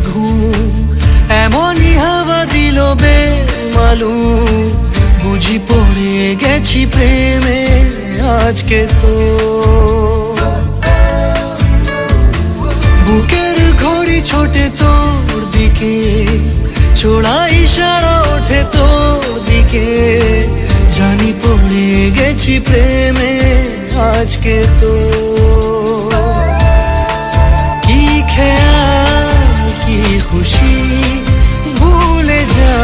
ঘুম, এমনই হাওয়া দিল বেমালুম। বুঝি পড়ে গেছি প্রেমে আজকে তো। বুকের ঘড়ি ছোটে তোর দিকে, ছোড়া ইশারা ওঠে তোর দিকে। জানি পড়ে গেছি প্রেমে আজকে তো। কি খেয়াল কি খুশি ভুলে যা,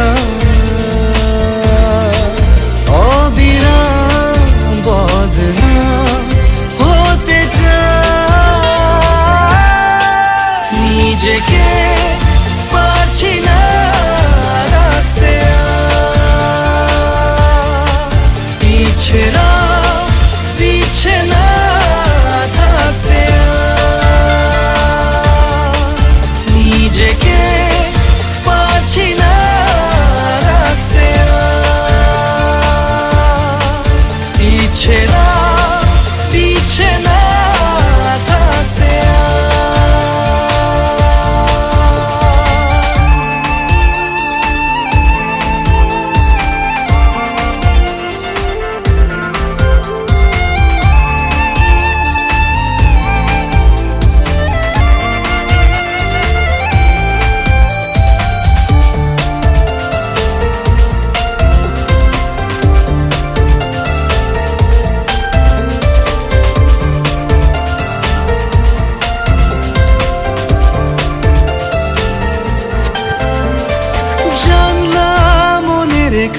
অবিরাম বদনাম হতে চাই। নিজেকে পারছি না রাখতে, ইচ্ছেরা দিচ্ছে না থাকতে। নিজেকে পারছি না রাখতে, ইচ্ছেরা দিচ্ছে না থাকতে।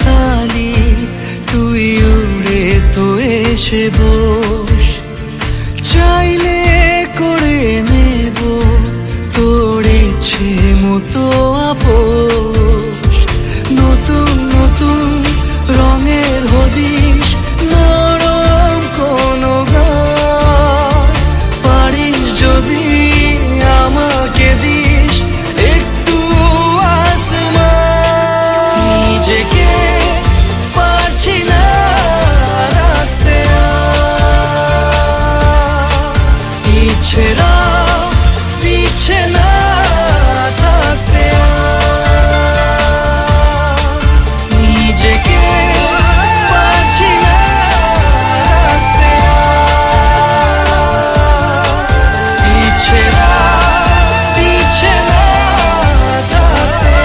খালি তুই উড়ে তো এসে বস, চাইলে করে নেব তোর ইচ্ছে মতো আপোষ। নতুন নতুন রঙের হদিস, নরম কোনো গান পারিস যদি আমাকে দিস একটু আসমান। নিজেকে পারছি না রাখতে, ইচ্ছেরা দিচ্ছে না থাকতে। নিজেকে পারছি না রাখতে, ইচ্ছেরা দিচ্ছে না থাকতে।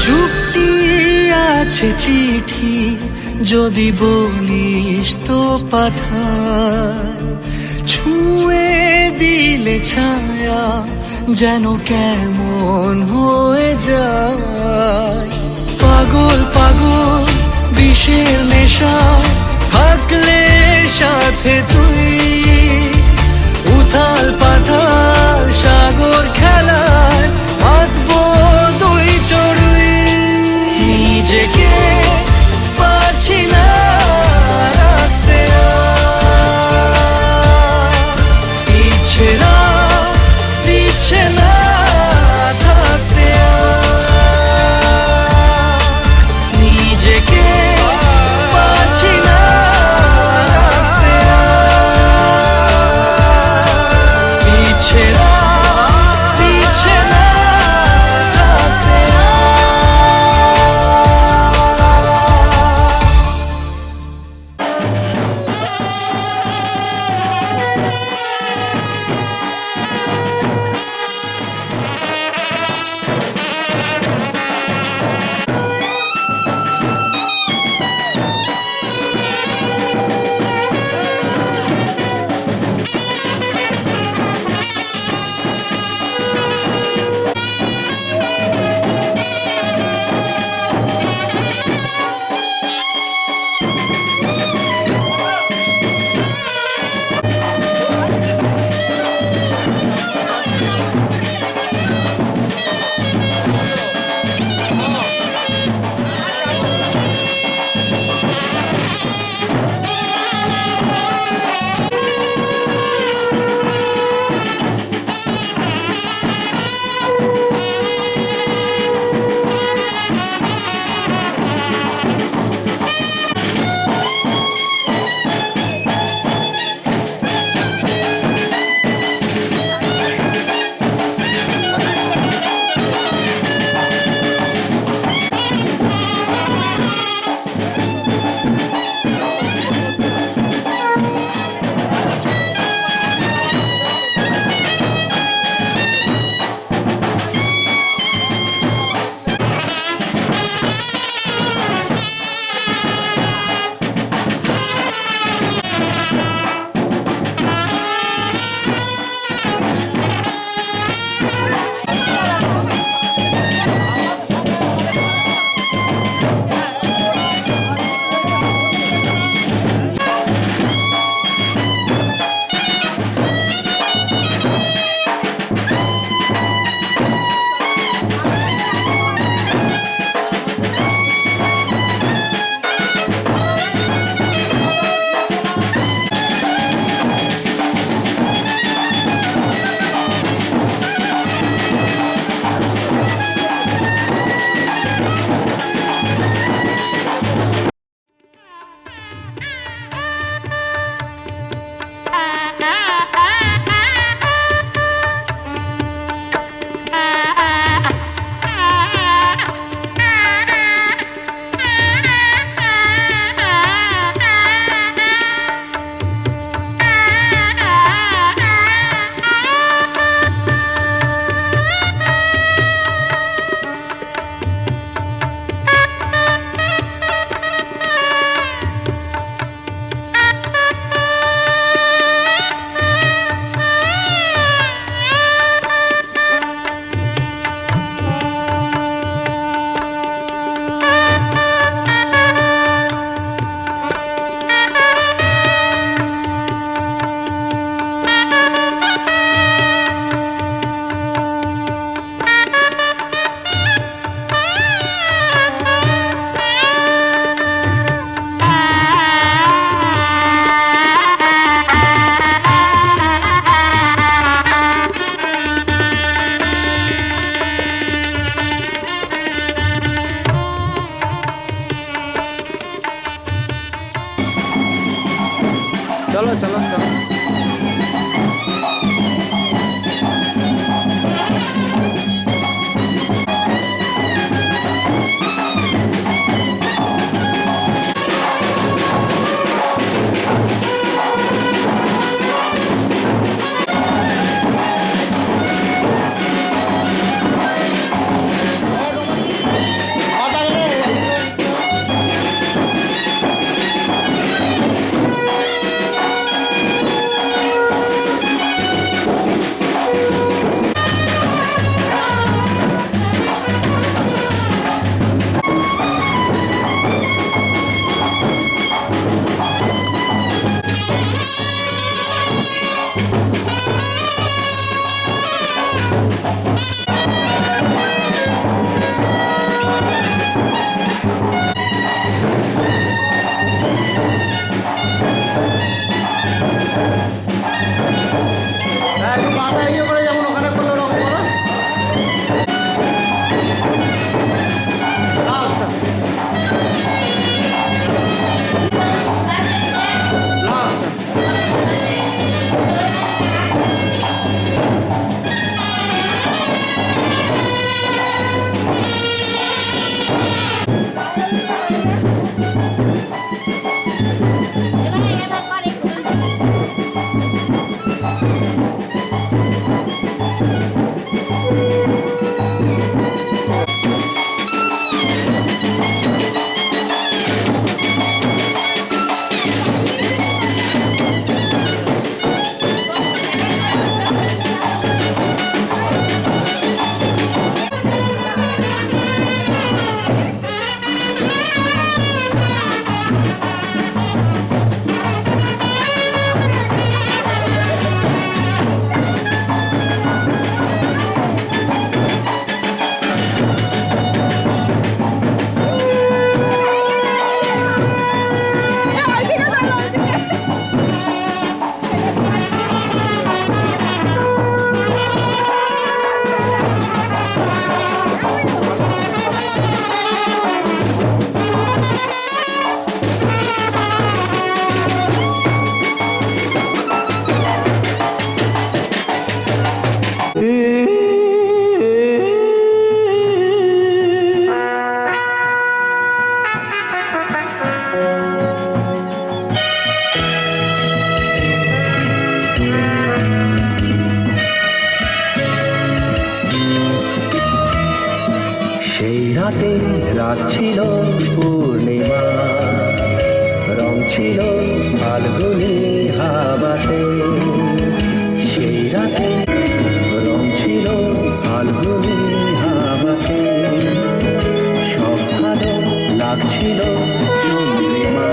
চুক্তি আছে চিঠি, যদি বলিস তো পাঠাই। ছুঁয়ে দিলে ছায়া যেন কেমন হয়ে যায়। পাগল পাগল বিষের নেশা থাকলে সাথে তুই, উথাল পাথাল সাগর খেলায় মাতবো দুই চড়ুই। নিজেকে পারছি না রাখতে, ইচ্ছেরা দিচ্ছে না থাকতে। নিজেকে পারছি না রাখতে, ইচ্ছেরা দিচ্ছে চলো চলো চলো। রাতে রাত ছিল পূর্ণিমা, রং ছিল ফাল্গুনি হাওয়াতে। সেই রাতে রং ছিল ফাল্গুনি হাওয়াতে, সব ভালো লাগছিল চন্দ্রিমা।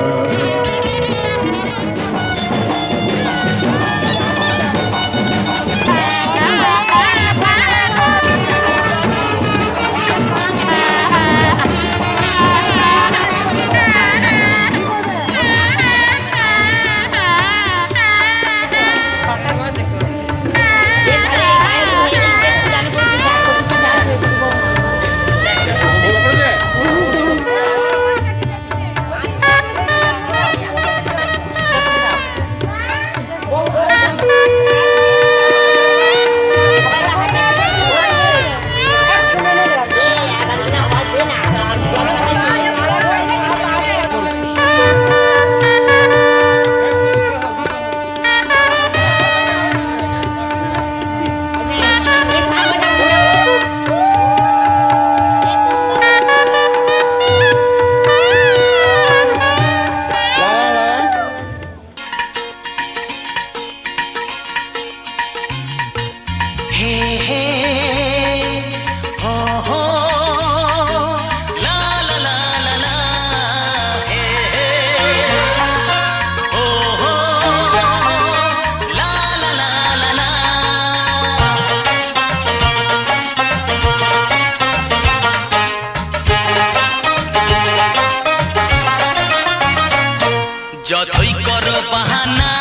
যতই করো বাহানা,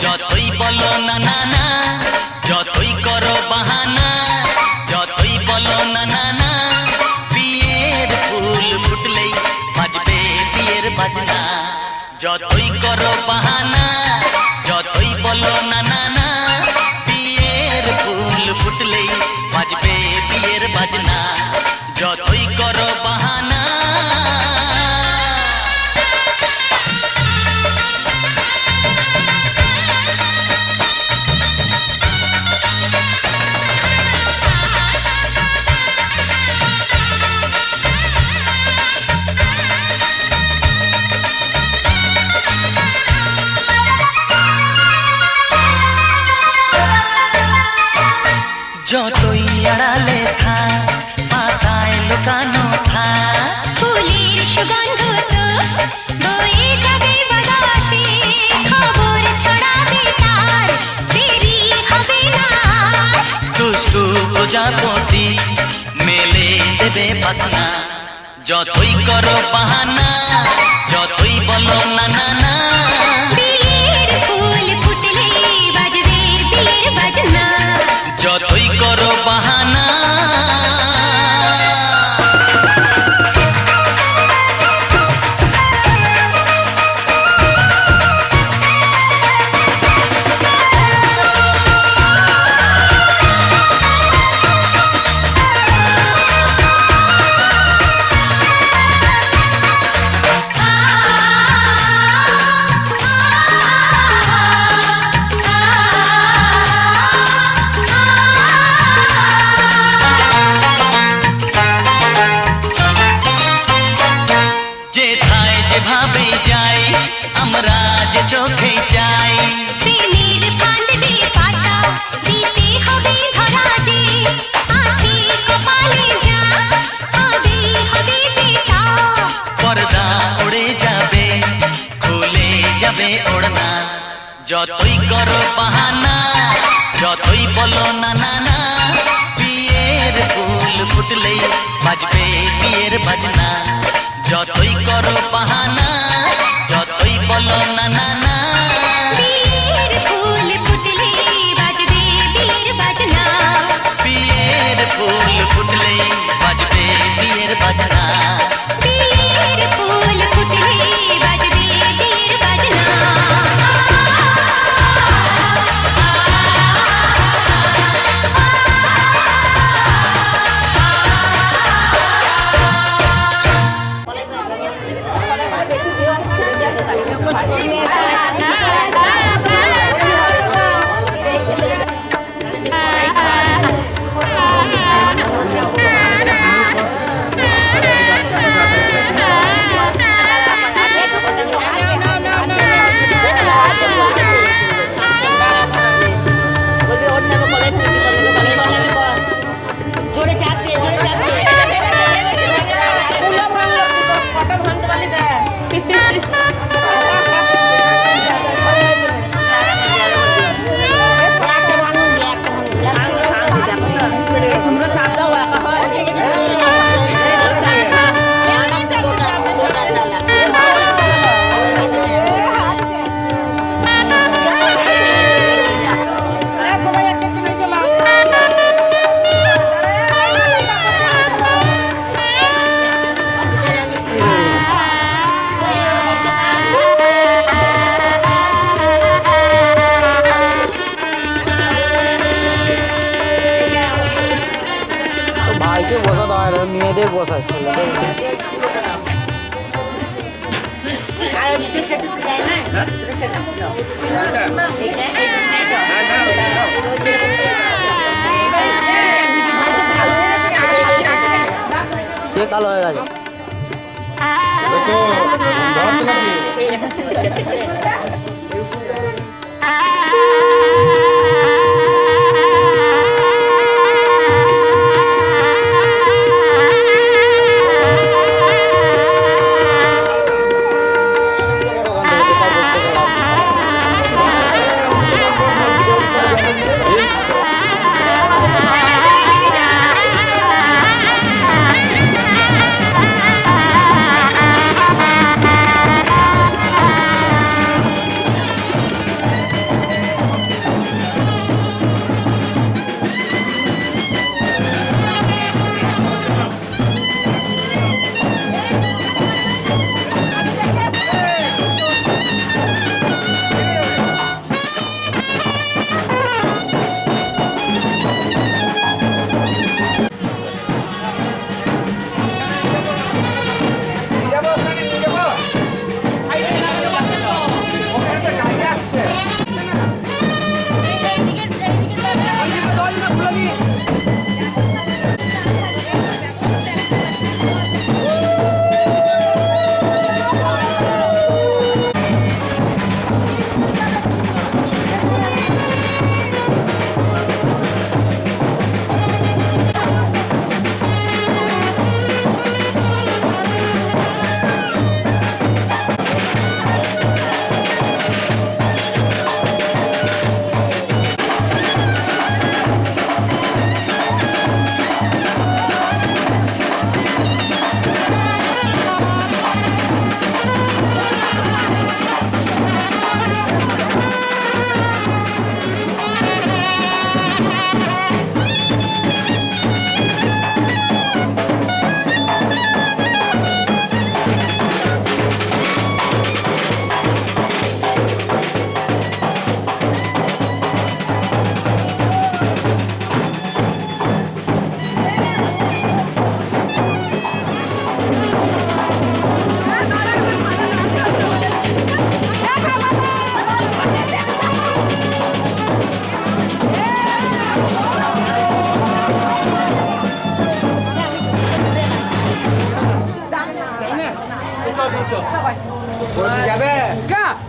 যতই বলো না না না, যতই করো বাহানা, যতই বলো না না না, বিয়ের ফুল ফুটলেই বাজবে বিয়ের বাজনা। যতই করো বাহানা, বলো না না না বিয়ের ফুল ফুটলেই বাজবে বিয়ের বাজনা যতই করো বাহানা যতই আড়ালে থাক পাতায় লুকানো থাক ফুলের সুগন্ধ তো বয়ে যাবে বাতাসে খবর ছড়াবে তার দেরি হবে না দুষ্টু প্রজাপতি মেলে দেবে পাখনা যতই করো বাহানা যতই বলো না না না বিয়ের ফুল ফুটলে বাজবে বিয়ের বাজনা যতই করো বাহানা যেথায় যেভাবে যাই আমরা যে চোখে যাই প্রেমের ফান্ড যে পাতা দিতে হবে ধরা যে আছে কপালে যা হবে হবে যেটা পর্দা উড়ে যাবে খুলে যাবে ওড়না যতই করো বাহানা যতই বলো না না না বিয়ের ফুল ফুটলেই বাজবে বিয়ের বাজনা যতই করো বাহানা যতই বলো না না না বিয়ের ফুল ফুটলে বাজবে বিয়ের বাজনা বিয়ের ফুল ফুটলেই বাজবে বিয়ের বাজনা বিয়ের ফুল ফুটলে বাজবে বিয়ের বাজনা জোরে চাপ দিয়ে জোরে চাপ দিয়ে একটা ভাঙুন দিয়ে একটা ভাঙুন তোমরা চাপ দাও একা হয় সবাই একটা কিনে চলাও ভাইকে বসাতে হয় না মেয়েদের বসায় ছেলেদের আর দুটো সেটু যায় না দুটো সেটু কে কালো হয়ে গেছে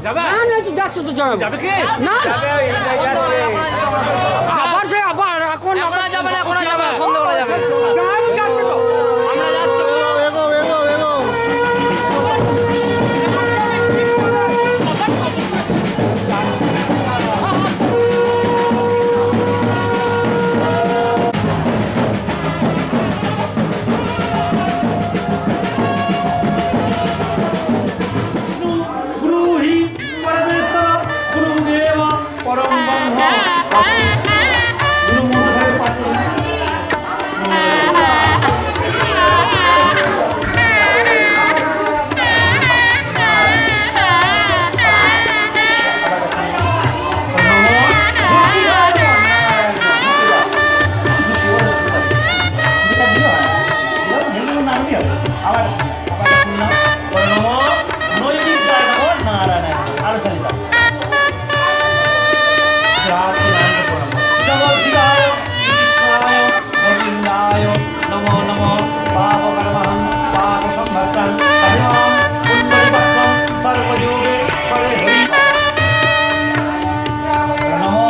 না না তুই যাচ্ছ তো যাবে যাবে কি? না আবার সে আবার এখন যাবে না এখন যাবে সন্ধ্যাবেলা যাবে যাচ্ছে তো আমরা যাচ্ছি এগো এগো এগো ब्रूहि परमेश्वर गुरुदेव परम ब्रह्म गुरुमूर्धे नमो नमो पापकर्महं पापसंभर्तं हरिओं पुण्डरीकं सर्वयोगे सर्वहरि नमो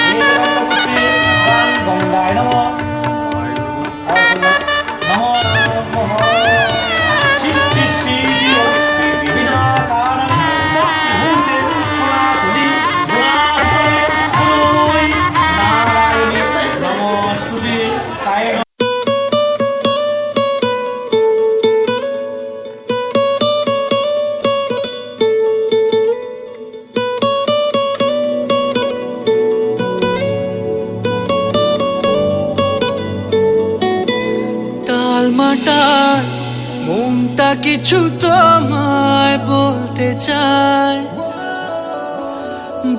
एकदन्तपुष्पे गंगाय नमो नमो नमः सृष्टि सिद्धि विनाशानं शक्तिभूते सनातनी गुणात्मने गुरुमयि नारायणी नमोस्तुते कायेन টালমাটাল মনটা কিছু তোমায় বলতে চায়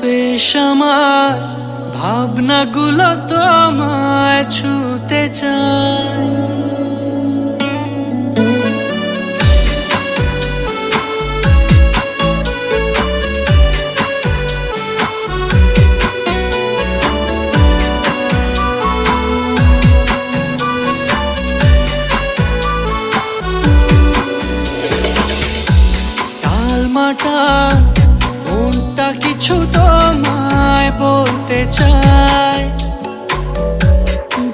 বেশ আমার ভাবনাগুলো তোমায় ছুতে চায় টালমাটাল মনটা কিছু তোমায় বলতে চায়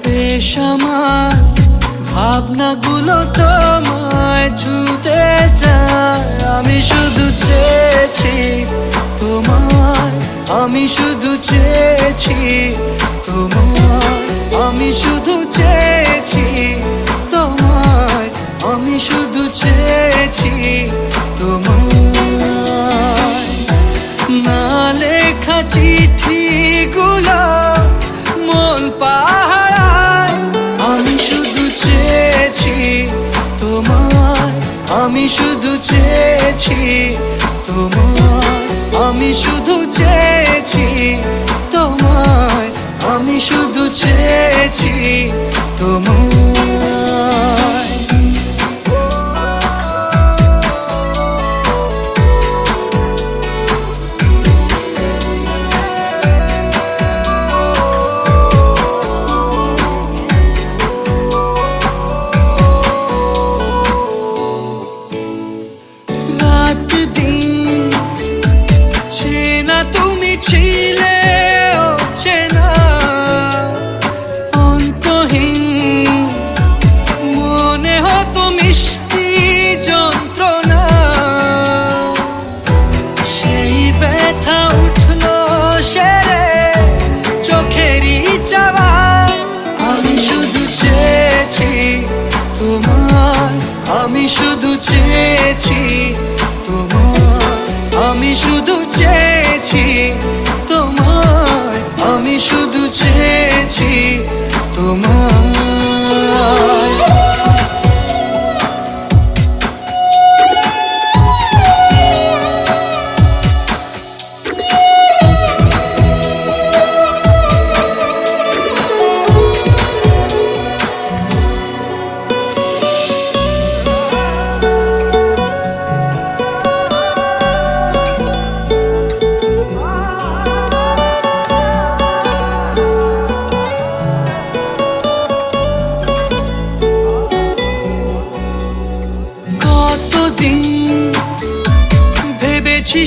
বেশ আমার ভাবনাগুলো তোমায় ছুতে চায় আমি শুধু চেয়েছি তোমায় আমি শুধু চেয়েছি তোমায় আমি শুধু চেয়েছি তোমায় আমি শুধু চেয়েছি তোমায় না লেখা চিঠিগুলো মন পাহারায় আমি শুধু চেয়েছি তোমায় আমি শুধু চেয়েছি তোমায় আমি শুধু চেয়েছি তোমায় আমি শুধু চেয়েছি তোমায় রাত দিন চেনা তুমি ছিলে চেনা অন্তহীন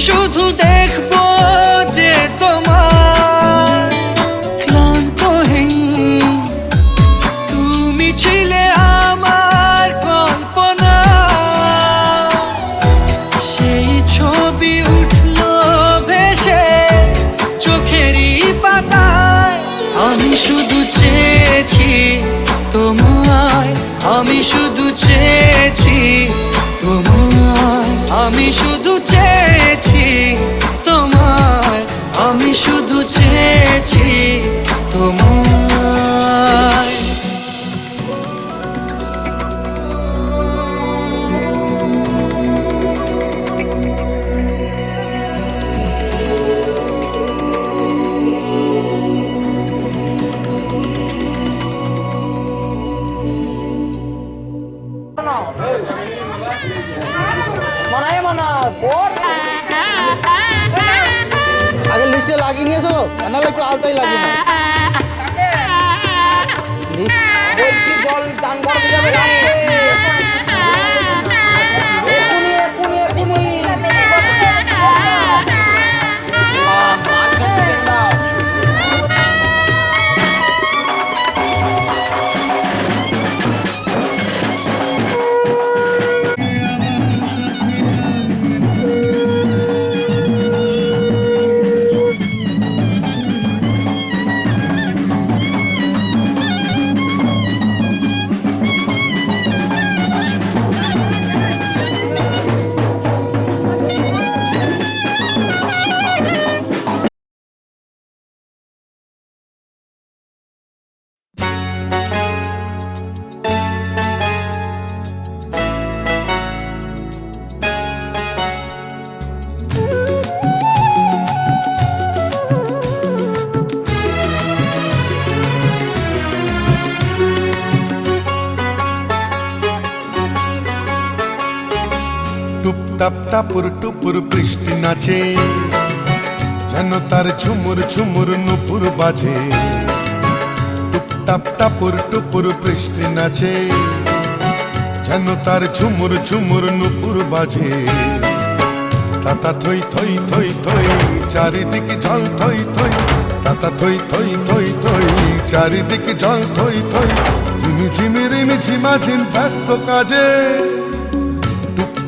শুধু দেখবো যে তোমার ক্লান্তহীন তুমি ছিলে আমার কল্পনা সেই ছবি উঠলো ভেসে চোখেরই পাতায় আমি শুধু চেয়েছি তোমায় আমি শুধু চেয়েছি তোমায় আমি শুধু চেয়েছি তোমায় আমি শুধু চেয়েছি তোমায় মানায় মানা পর আগে লিস্টে লাগিয়ে নিয়েছো নাহলে একটু আলতাই লাগিয়ে না বলছি জল চান করতে যাবে রাত্রে। এখুনি এখুনি এখুনি টুপটাপ টাপুর টুপুর বৃষ্টি নাচে যেন তার ঝুমুর ঝুমুর নুপুর বাজে টুপটাপ টাপুর টুপুর বৃষ্টি নাচে যেন তার ঝুমুর ঝুমুর নুপুর বাজে তাতা থই থই থই থই চারিদিকে জল থই থই তাতা থই থই থই থই চারিদিকে জল থই থই রিমি ঝিমি রিমি ঝিমাঝিম ব্যস্ত কাজে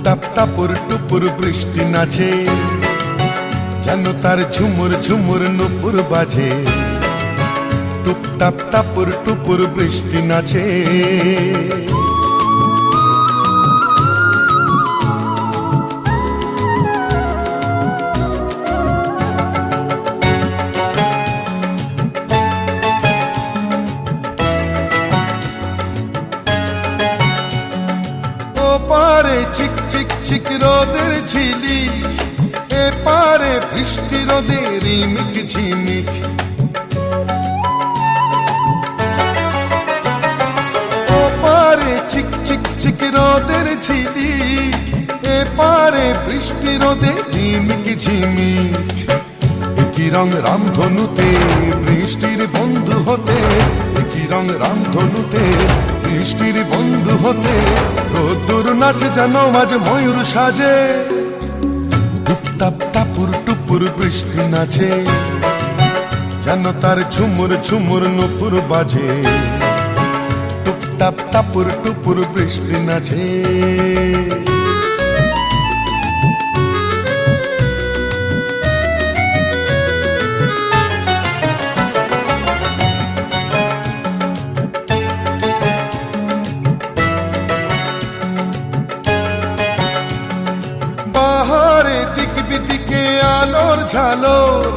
টুপটাপ টাপুর টুপুর বৃষ্টি নাচে যেন তার ঝুমুর ঝুমুর নুপুর বাজে টুপটাপ টাপুর টুপুর বৃষ্টি নাচে পারে চিক চিক চিক রোদের ঝিলি এ পারে বৃষ্টি রোদের রিমিক ঝিমিক ও পারে চিক চিক চিক রোদের ঝিলি এ পারে বৃষ্টি রোদের রিমিক ঝিমিক একই রং রামধনুতে বৃষ্টির বন্ধু হতে একই রং রামধনুতে বৃষ্টির বন্ধু হতে রোদ্দুর নাচে যেন মাঝে ময়ূর সাজে টুপটাপ টাপুর টুপুর বৃষ্টি নাচে যেন তার ঝুমুর ঝুমুর নুপুর বাজে টুপটাপ টাপুর টুপুর বৃষ্টি নাচে আলোর ঝালোর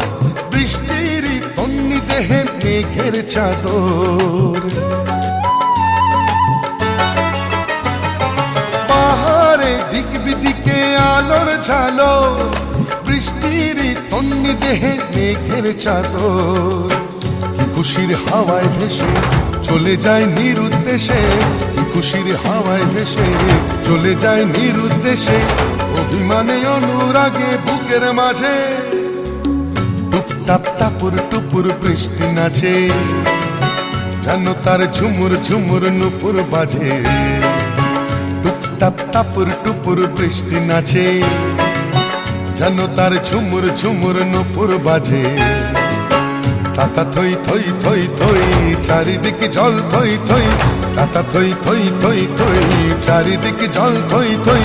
বৃষ্টির তন্নি দেহে মেঘের চাদর পাহাড়ে দিক বিদিকে আলোর ঝালোর বৃষ্টির তন্নি দেহে মেঘের চাদর খুশির হাওয়ায় ভেসে চলে যায় নিরুদ্দেশে খুশির হাওয়ায় ভেসে চলে যায় নিরুদ্দেশে অভিমানে অনুরাগে বুকের মাঝে টুপটাপ টাপুর টুপুর বৃষ্টি নাচে যেন তার ঝুমুর ঝুমুর নুপুর বাজে টুপটাপ টাপুর টুপুর বৃষ্টি নাচে যেন তার ঝুমুর ঝুমুর নূপুর বাজে। তাতা থই থই থই থই চারিদিকে জল থই থই, তাতা থই থই থই থই চারিদিকে জল থই থই।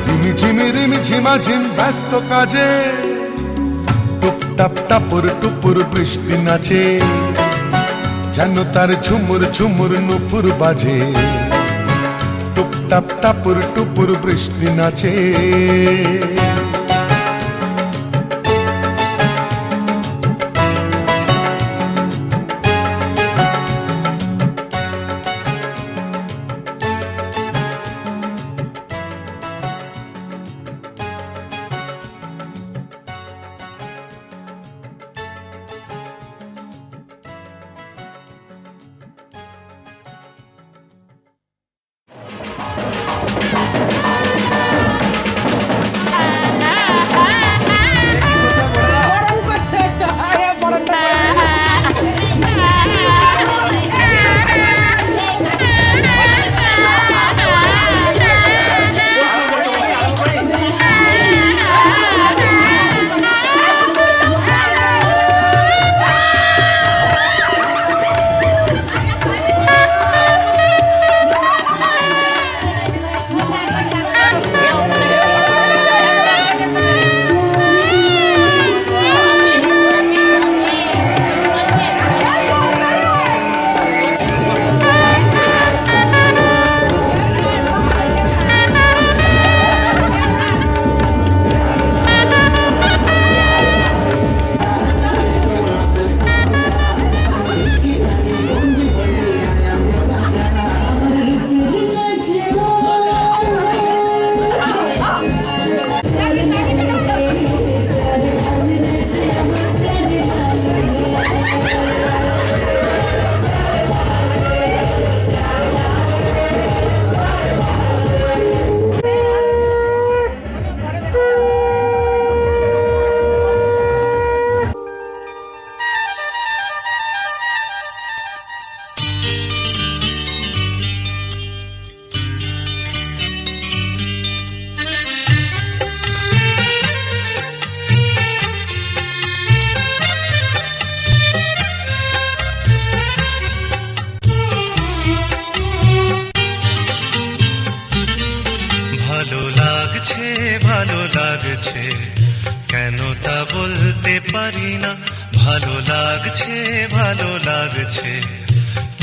রিমি ঝিমা ঝিম ব্যস্ত কাজে, টুপ টাপ টাপুর টুপুর বৃষ্টি নাচে, যেন তার ঝুমুর ঝুমুর নূপুর বাজে। টুপ টাপ টাপুর টুপুর বৃষ্টি নাচে। ভালো লাগছে কেন তা বলতে পারি না, ভালো লাগছে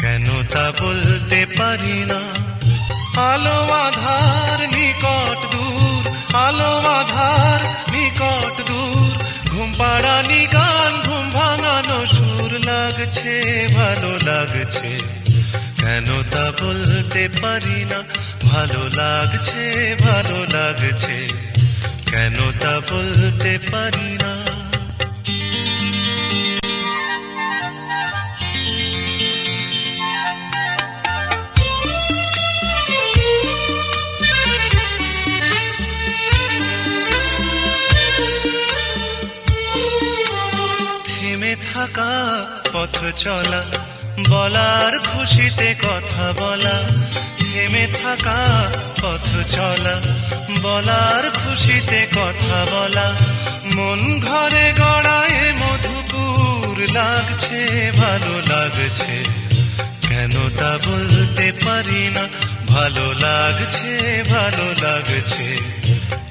কেন তা বলতে পারি না। আলো আধার নিকট দূর, আলো আধার নিকট দূর, ঘুম পাড়ানি গান ঘুম ভাঙানো সুর লাগছে ভালো লাগছে কেন তা বলতে পারি না, ভালো লাগছে কেন তা বলতে পারি না। থেমে থাকা পথ চলা, বলার খুশিতে কথা বলা, থেমে থাকা পথ চলা, বলার খুশিতে কথা বলা, মন ঘরে গড়ায় মধুপুর লাগছে ভালো লাগছে কেন তা বলতে পারি না, ভালো লাগছে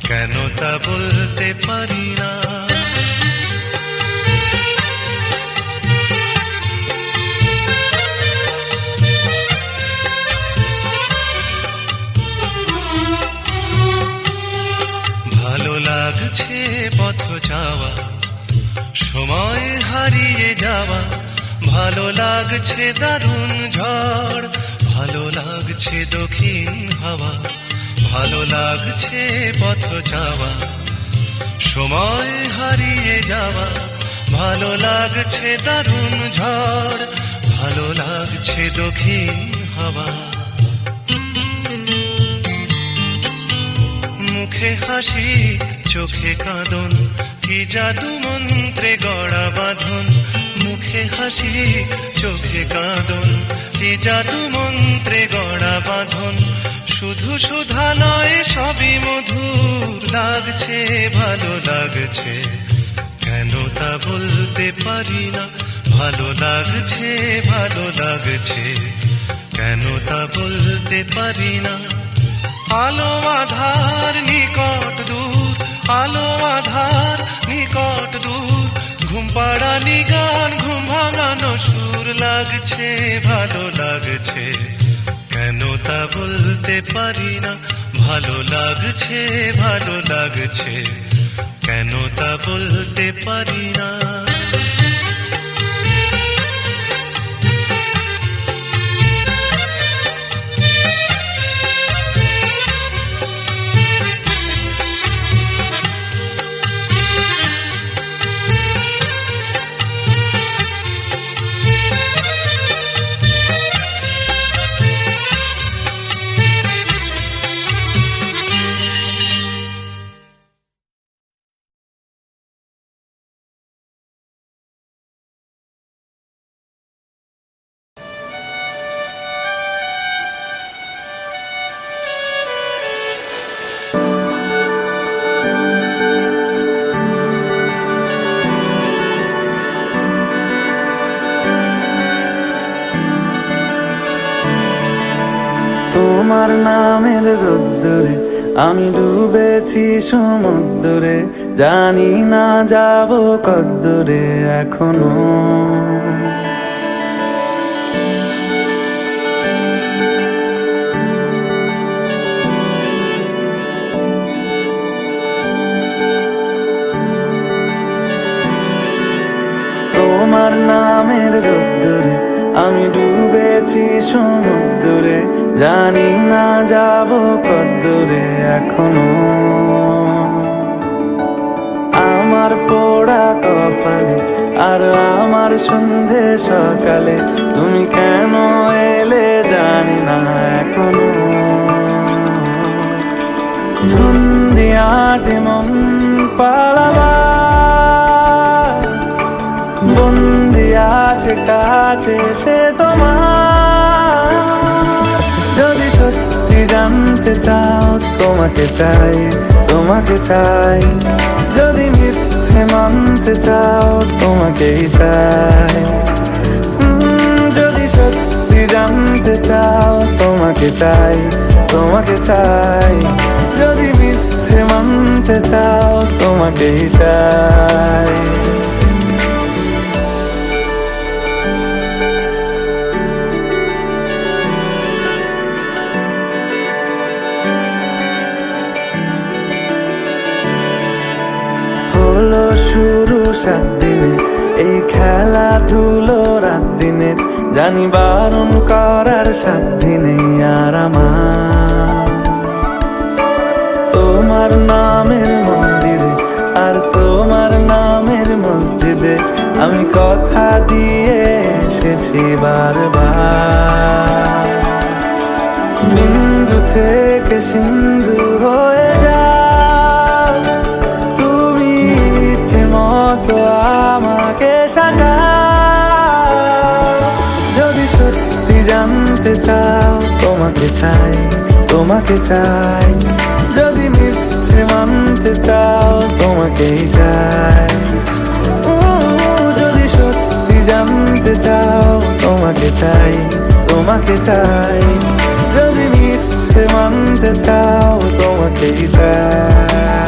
কেন তা বলতে পারি না। ভালো লাগছে পথ যাওয়া, সময় হারিয়ে যাওয়া, ভালো লাগছে দারুণ ঝড়, ভালো লাগছে দক্ষিণ হাওয়া, ভালো লাগছে পথ যাওয়া, সময় হারিয়ে যাওয়া, ভালো লাগছে দারুণ ঝড়, ভালো লাগছে দক্ষিণ হাওয়া। মুখে হাসি চোখে কাঁদন, কি জাদু মন্ত্রে গড়া বাঁধন, মুখে হাসি চোখে কাঁদন, কি জাদু মন্ত্রে গড়া বাঁধন, শুধু সুধা নয় সবই মধুর লাগছে ভালো লাগছে কেন তা বলতে পারি না ভালো লাগছে কেন তা বলতে পারি না আলো আধার নিকট দূর আলো আধার নিকট দূর ঘুম পাড়ানি গান ঘুম ভাঙানো সুর লাগছে ভালো লাগছে কেন তা বলতে পারি না ভালো লাগছে কেন তা বলতে পারি না তোমার নামের রোদ্দুরে আমি ডুবেছি সমুদ্রে জানি না যাব কদ্দুরে এখনো তোমার নামের রোদ্দুরে আমি ডুবেছি সমুদ্রে জানি না যাব কদ্দুরে এখনো আমার পোড়া কপালে আর আমার সন্ধে সকালে তুমি কেন এলে জানি না এখনো ফন্দিয়াটে মন পালাবা বন্দি আছে কাছে সে তোমার যদি সত্যি জানতে চাও তোমাকে চাই যদি মিথ্যে মানতে চাও তোমাকেই চাই যদি সত্যি জানতে চাও তোমাকে চাই যদি মিথ্যে মানতে চাও তোমাকেই চাই হলো শুরু 7 দিনে এই খেলাধুলো রাত দিনের জানি বারণ করার সাধ্য নেই আর আমার তোমার নামের মন্দিরে আর তোমার নামের মসজিদে আমি কথা দিয়ে এসেছি বারবার বিন্দু থেকে সিন্ধু হয়ে যাও তুমি ইচ্ছে মতো আমাকে সাজাও যদি সত্যি জানতে চাও তোমাকে চাই যদি মিথ্যে মানতে চাও তোমাকেই চাই যদি সত্যি জানতে চাও তোমাকে চাই যদি মিথ্যে মানতে চাও তোমাকেই চাই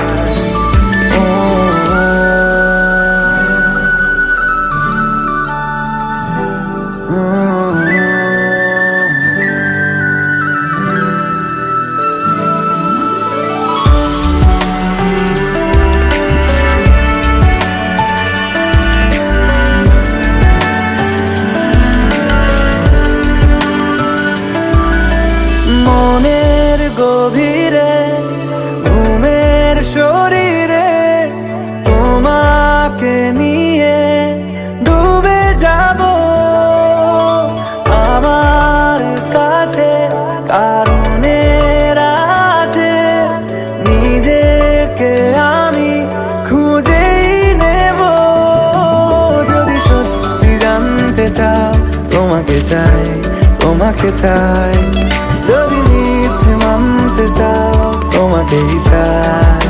মনের গভীরে ঘুমের শরীরে তোমাকে নিয়ে ডুবে যাব আমার কাছে কারণের আছে নিজেকে আমি খুঁজেই নেব যদি সত্যি জানতে চাও তোমাকে চাই যদি মিথ্যে তোমাকেই চাই।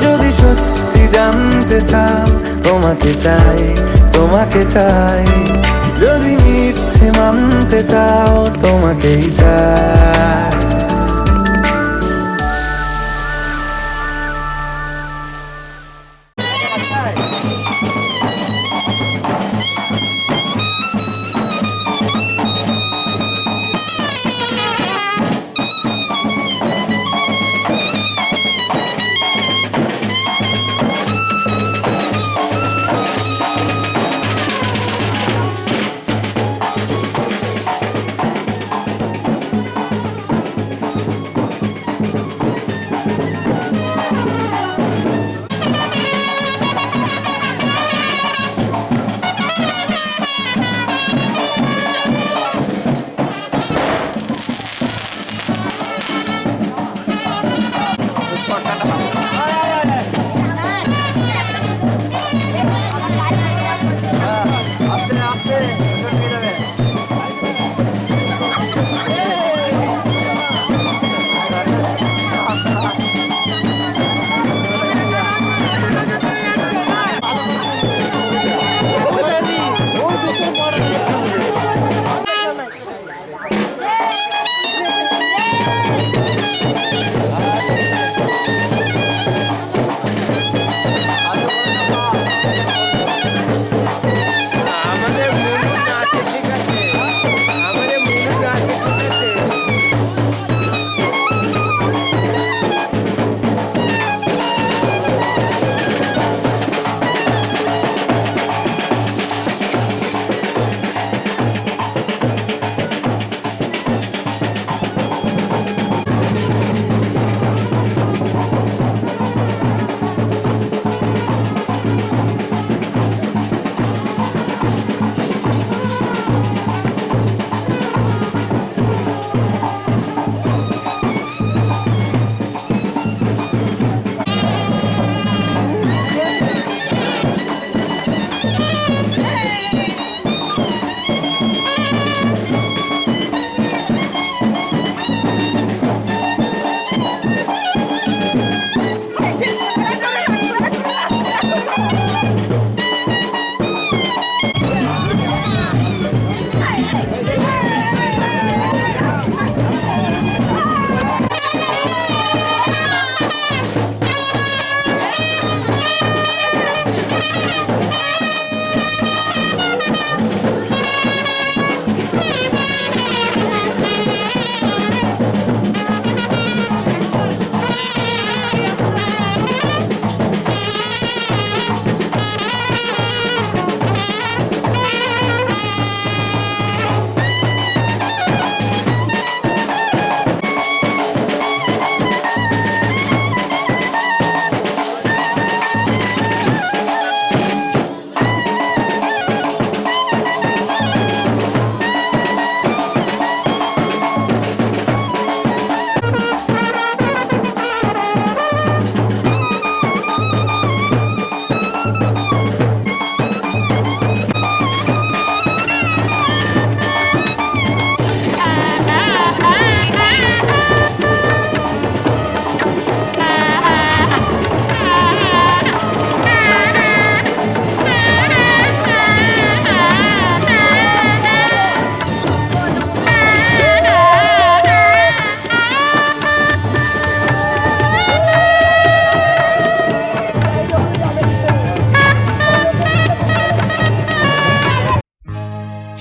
যদি সত্যি জানতে চাও তোমাকে চাই, তোমাকে চাই। যদি মিথ্যে মানতে চাও তোমাকেই চাই।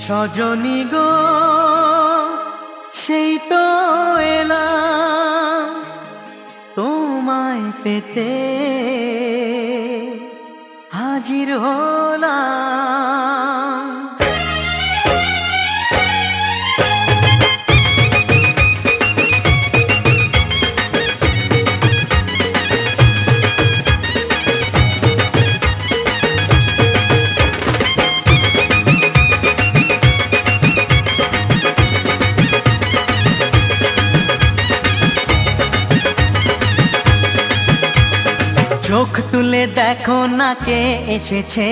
সজনী গো সেই তো এলাম তোমায় পেতে হাজির হলাম। চোখ তুলে দেখো না কে এসেছে,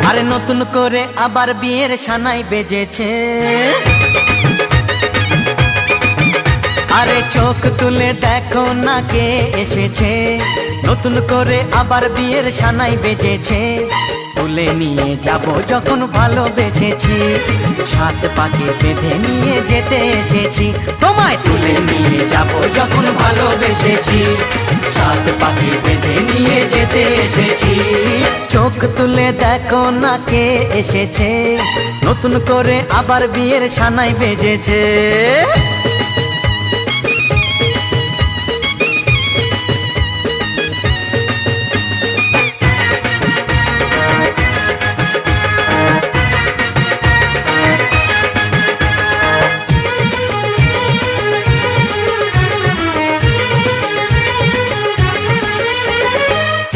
আরে নতুন করে আবার বিয়ের সানাই বেজেছে। আরে চোখ তুলে দেখো না কে এসেছে, নতুন করে আবার বিয়ের সানাই বেজেছে। তুলে নিয়ে যাব যখন ভালোবেসেছি, সাত পাকে বেঁধে নিয়ে যেতে এসেছি। তোমায় তুলে নিয়ে যাব যখন ভালোবেসেছি, সাত পাকে বেঁধে নিয়ে যেতে এসেছি। চোখ তুলে দেখো না কে এসেছে, নতুন করে আবার বিয়ের সানাই বেজেছে।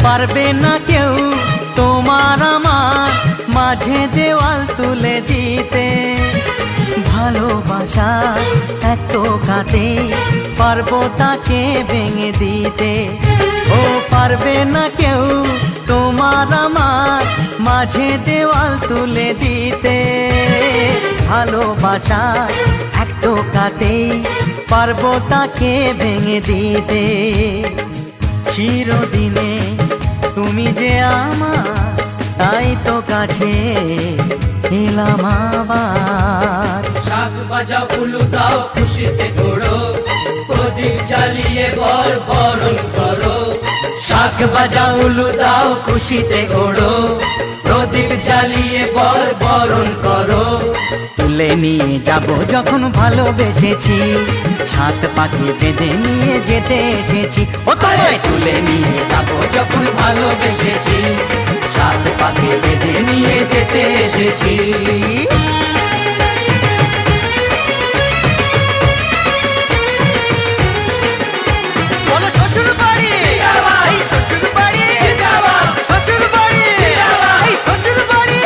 পারবে না কেউ তোমার আমার মাঝে দেওয়াল তুলে দিতে, ভালোবাসা এত কাটে পারবো তাকে ভেঙে দিতে। ও পারবে না কেউ তোমার আমার মাঝে দেওয়াল তুলে দিতে, ভালোবাসা এত কাটে পারবো তাকে ভেঙে দিতে। চিরদিনে তুমি যে আমার, তাই তো কাছে এলাম আবার। শাক বাজাও উলু দাও খুশিতে ঘোড়ো, প্রদীপ জ্বালিয়ে বর বরণ করো। শাক বাজাও উলু দাও খুশিতে ঘোড়ো, প্রদীপ জ্বালিয়ে বর বরণ করো। তুলে নিয়ে যাব যখন ভালোবেসেছি, সাত পাখি বেঁধে নিয়ে যেতে এসেছি। ও তোমায় তুলে নিয়ে যাব যখন ভালোবেসেছি, সাত পাখি বেঁধে নিয়ে যেতে এসেছি। বলো শ্বশুর বাড়ি, এই শ্বশুর বাড়ি, শ্বশুর বাড়ি, এই শ্বশুর বাড়ি।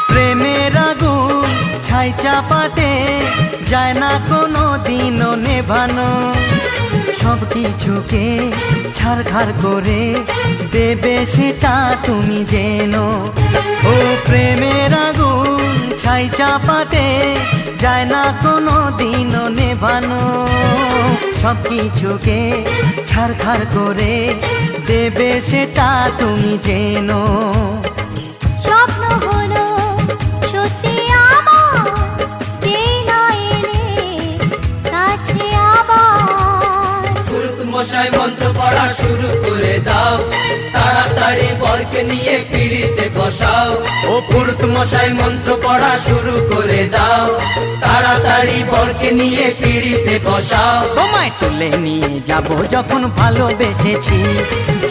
প্রেমের আগুন ছাই চাপাতে যায় না কোনো দিনও নেভানো, সব কিছুকে ছাড়খাড় করে দেবে সেটা তুমি জেনো। ও প্রেমের আগুন ছাই চাপাতে যায় না কোনো দিনও নেভানো, সব কিছুকে ছাড়খাড় করে দেবে সেটা তুমি জেনো। স্বপ্ন হলো সত্যি আমার, যেই না এলে কাছে আবার। পুরুত মশাই মন্ত্র পড়া শুরু করে দাও, তাড়াতাড়ি বরকে নিয়ে পিড়িতে বসাও। ও পুরুত মশাই মন্ত্র পড়া শুরু করে দাও, তাড়াতাড়ি বরকে নিয়ে পিড়িতে বসাও। তোমায় তুলে নিয়ে যাব যখন ভালোবেসেছি,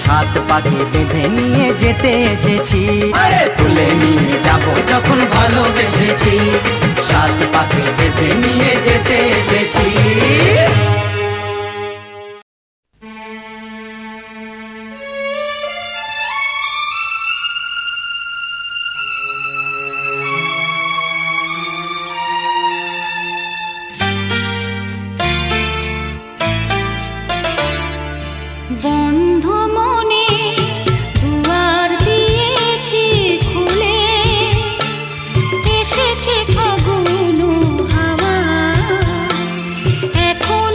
সাত পাখি বেঁধে নিয়ে যেতে এসেছি। আরে তুলে নিয়ে যাব যখন ভালোবেসেছি, সাত পাখি বেঁধে নিয়ে যেতে এসেছি। বন্ধ মনে দুয়ার দিয়েছি খুলে, এসেছে ফাগুন হাওয়া, এখন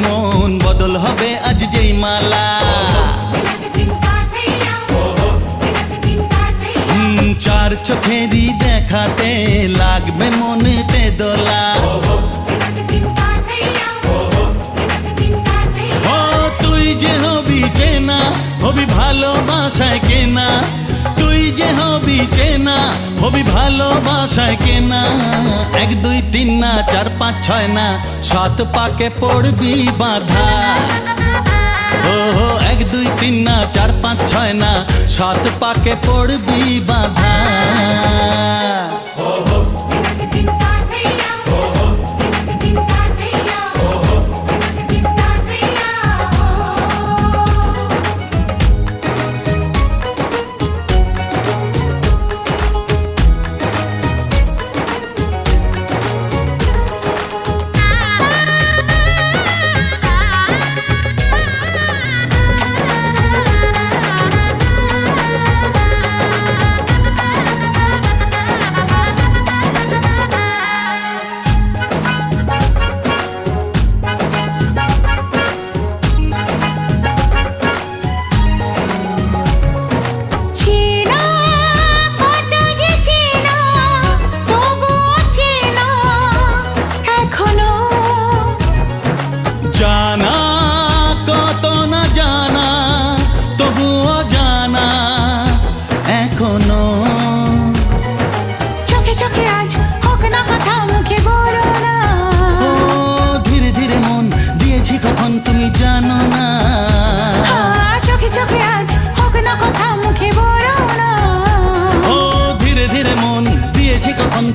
মন বদল হবে আজ যেই মালা চার চোখেরই দেখাতে লাগবে মনেতে দোলা ও তুই যে হবি চেনা হবি ভালোবাসায় কেনা তুই যে হবি চেনা হবি ভালোবাসায় কেনা 1 2 3 না 4 5 6 না 7 পাকে পড়বি বাধা ও 1 2 3 না 4 5 6 না 7 পাকে পড়বি বাধা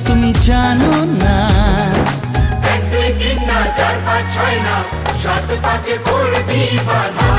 তুমি জানো না 1 2 3 না 4 5 6 না 7 পাকে পড়বি বাধা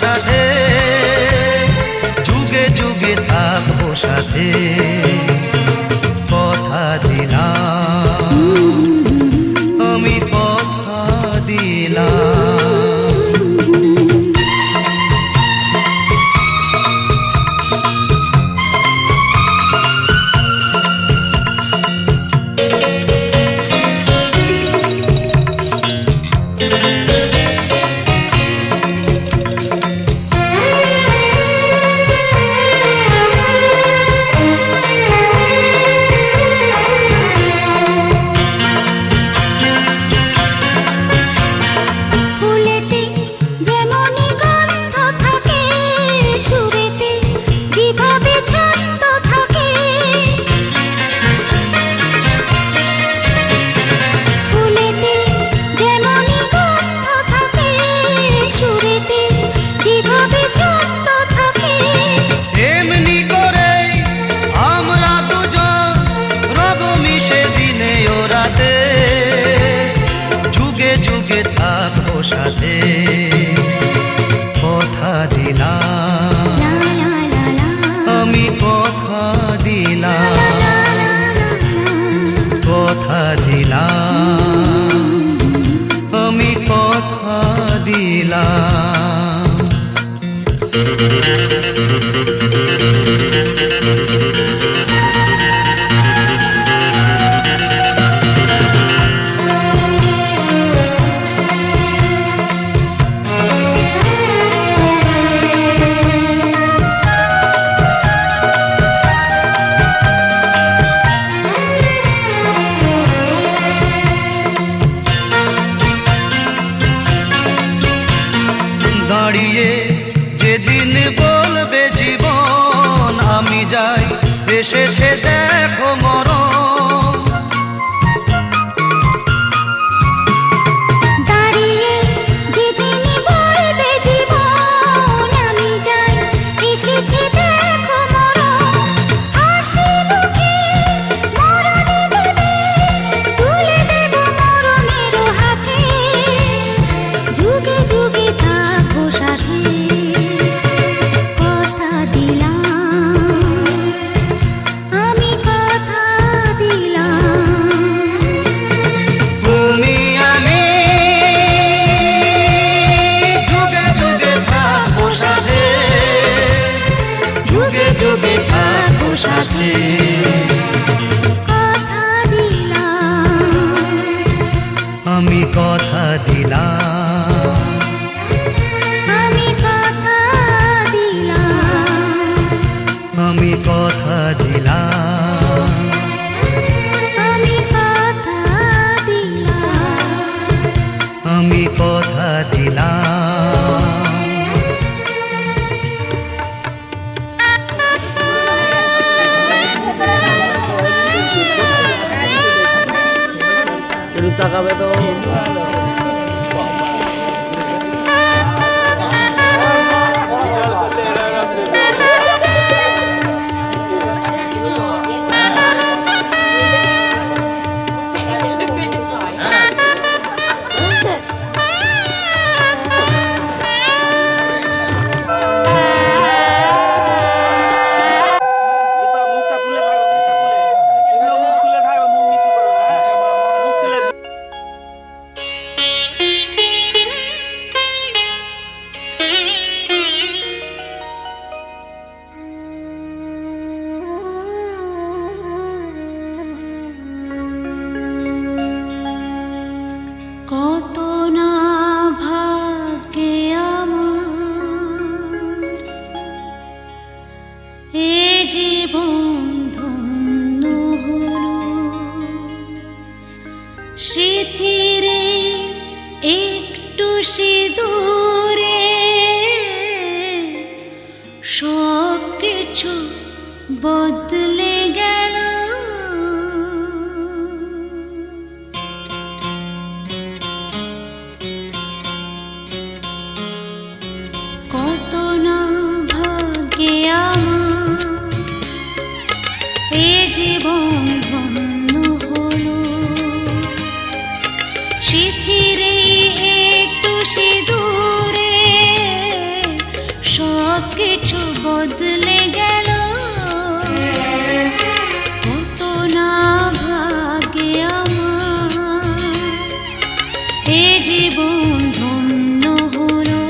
সাথে যুগে যুগে থাকবো সাথে কথা দিলাম আমি কথা দিলাম দিলাম। দাঁড়িয়ে যেদিন বলবে জীবন আমি যাই, এসেছে দেখো মরণ। দাঁড়িয়ে যেদিন বলবে জীবন আমি যাই, এসেছে দেখো মরণ। হাসি মুখে মরণে দেবে, তুলে দেব মরণের হাতে। যুগে যুগে থাকো সাথে, কথা দিলাম, আমি কথা দিলাম। তুমি আমি যুগে যুগে থাকবো সাথে, যুগে যুগে থাকবো সাথে। কথা দিলাম, আমি কথা দিলাম, আমি কথা দিলাম, আমি কথা দিলাম, আমি কথা দিলাম। আমি কথা দিলাম। একটু তাকাবে তো। মুখটা তুলে থাকো, মুখ তুলে থাকো, মুখ নিচু করো না, মুখ তুলে। কত না ভাগ্যে আমার, এ জীবন ধন্য হলো। স্মৃতিরে একটু সিঁদুরে সব কিছু বদলে গেল। কত না ভাগ্যে আমার, এ জীবন ধন্য হলো। স্মৃতিরে একটু সিঁদুরে সব কিছু বদলে গেল। কত না ভাগ্যে আমার, এ জীবন ধন্য হলো।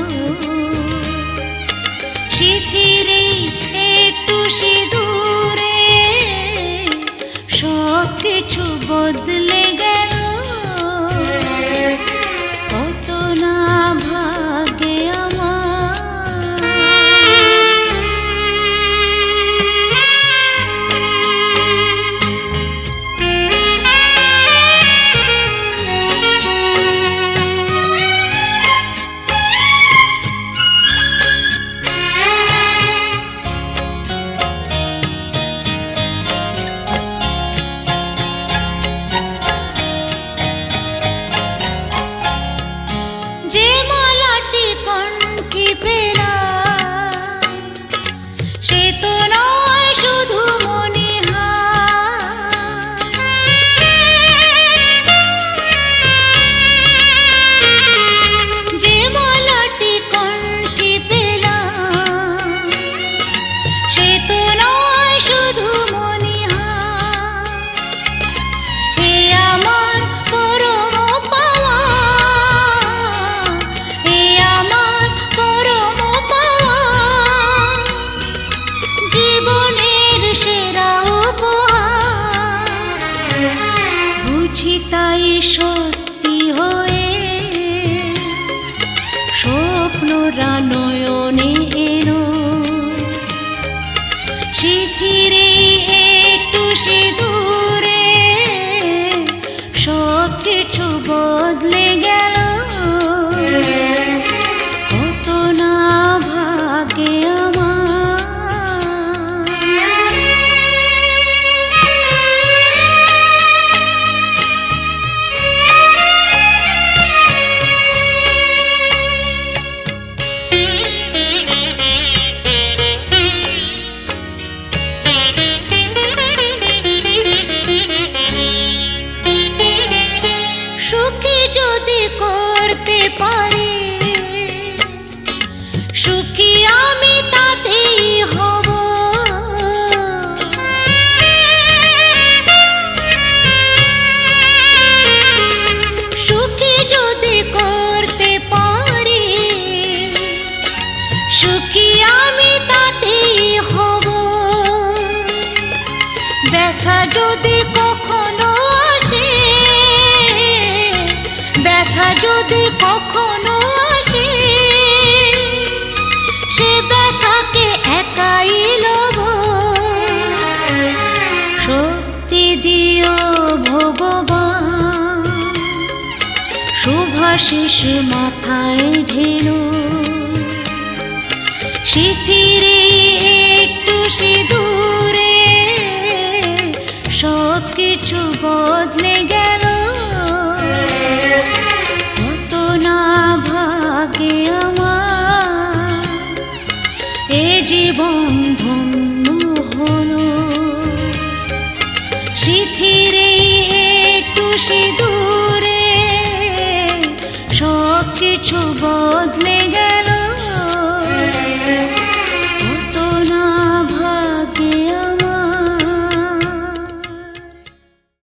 স্মৃতিরে একটু সিঁদুরে সব কিছু বদলে গেল। কত না ভাগ্যে আমার। শিথিরে একটু সিঁদুরে সব কিছু বদলে গেল। কত না ভাগ্যে আমার। সুখী যদি করতে পারি, সুখী আমি তাতেই হব। সুখী যদি করতে পারি, সুখী আমি তাতেই হব। ব্যথা যদি কখনো আসে, ব্যথা যদি কখনো আসে, সে ব্যথাকে একাই লব। শক্তি দিও ভগবান, শুভাশিস মাথায় ঢেলো। শিথিরে একটু সিঁদুরে সব কিছু বদলে গেল। কত না ভাগ্যে আমার, এ জীবন ধন্য হলো। শিথিরে একটু সিঁদুরে সব কিছু